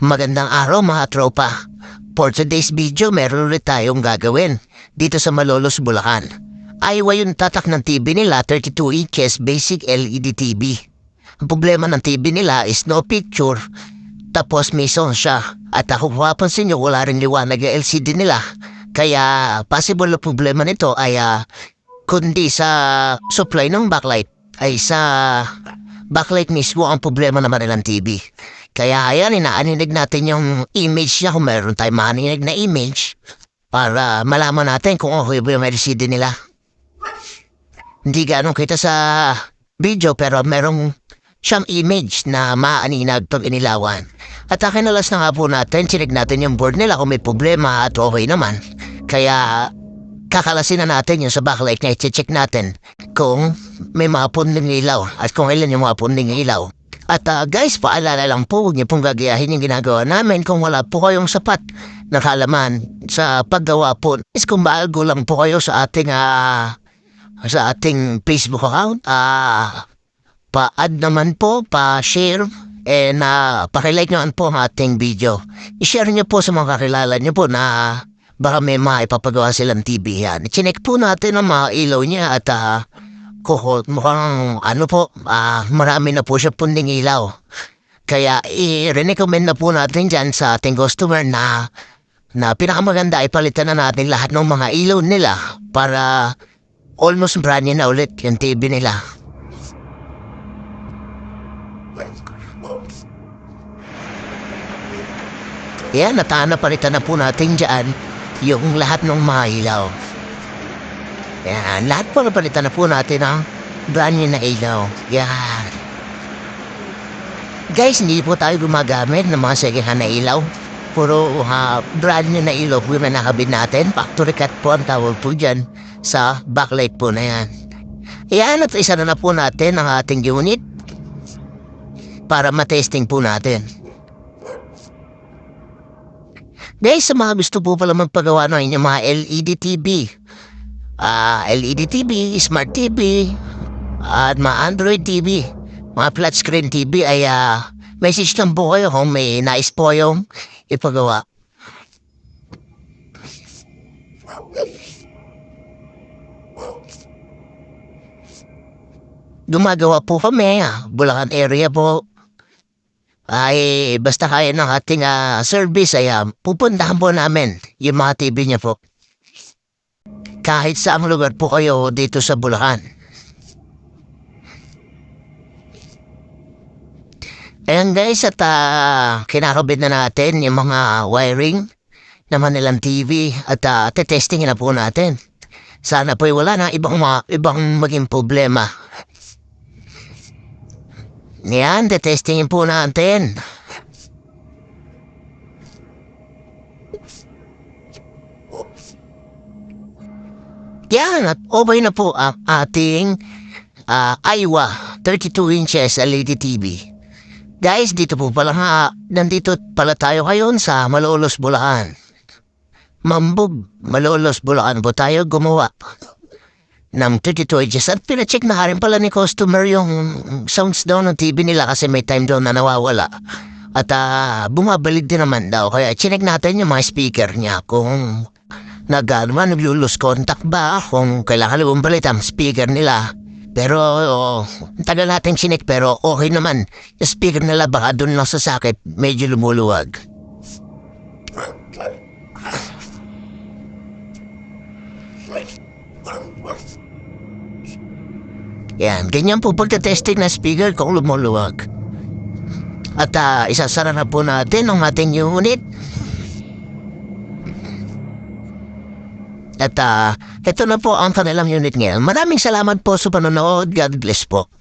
Magandang araw mga tropa. For today's video, meron ulit tayong gagawin dito sa Malolos, Bulacan. Aywa yung tatak ng TV nila, 32 inches basic LED TV. Ang problema ng TV nila is no picture, tapos may sound siya. At kung mapapansin nyo, wala rin liwanag ang LCD nila. Kaya possible na problema nito ay kundi sa supply ng backlight, ay sa backlight mismo ang problema naman nilang TV. Kaya ayan, inaaninig natin yung image niya kung meron tayong maaninig na image para malaman natin kung okay ba yung LCD nila. Hindi ganong kita sa video pero merong siyang image na maaninag pag inilawan. At akinalas na nga po natin, chinig natin yung board nila kung may problema at okay naman. Kaya kakalasin na natin yung sa backlight na i-check natin kung may mga punding ilaw at kung ilan yung mga punding ilaw. At guys, paalala lang po, huwag niyo pong gagayahin yung ginagawa namin kung wala po kayong sapat na kalaman sa paggawa po. Is kung bago lang po kayo sa ating Facebook account, pa-add naman po, pa-share, and pakilike naman po ang ating video. I-share niyo po sa mga kakilala niyo po na baka may maipapagawa silang TV yan. I-check po natin ang mga ilaw niya at mukhang marami na po siya punding ilaw. Kaya i-recommend na po natin dyan sa ating customer na pinakamaganda ay palitan na natin lahat ng mga ilaw nila para almost brand new na ulit yung TV nila. Yan, napalitan na po natin dyan yung lahat ng mga ilaw. Yan, lahat po napalitan na po natin ang brand new na ilaw. Yan. Guys, hindi po tayo gumagamit ng mga second-hand na ilaw. Puro brand new na ilaw po na nakabit natin. Factory cut po ang tawag po dyan sa backlight po na yan. Yan, at isa na po natin ang ating unit para matesting po natin. Guys, sa mga gusto po pala magpagawa ng inyong mga LED TV, LED TV, Smart TV, at mga Android TV, mga flat screen TV ay message lang po kayo kung may nais po yung ipagawa. Gumagawa po kami, Bulacan area po. Ay basta kaya ng ating service ay pupuntahan po namin yung mga TV niya po. Kahit saang lugar po kayo dito sa Bulacan. Ayan guys, at kinakabit na natin yung mga wiring naman nilang TV at tetestingin na po natin. Sana po wala na ibang maging problema. Yan, tetestingin po natin. Yan, at okay na po ang ating Aywa 32 inches LED TV. Guys, dito po pala nandito pala tayo ngayon sa Malolos, Bulacan. Mambog, Malolos, Bulacan po tayo gumawa ng 32 inches. At pinacheck na rin pala ni customer yung sounds daw ng TV nila kasi may time daw na nawawala. At bumabalik din naman daw. Kaya chinek natin yung mga speaker niya kung nag-lose contact ba, kung kailangan bumbalit ang speaker nila. Pero tagal natin chinek pero okay naman. Yung speaker nila baka doon lang sa sakit, medyo lumuluwag. Yan, ganyan po pagka-testing na speaker kung lumuluwag. At isasara na po natin ang ating unit. At ito na po ang kanilang unit ngayon. Maraming salamat po sa panonood. God bless po.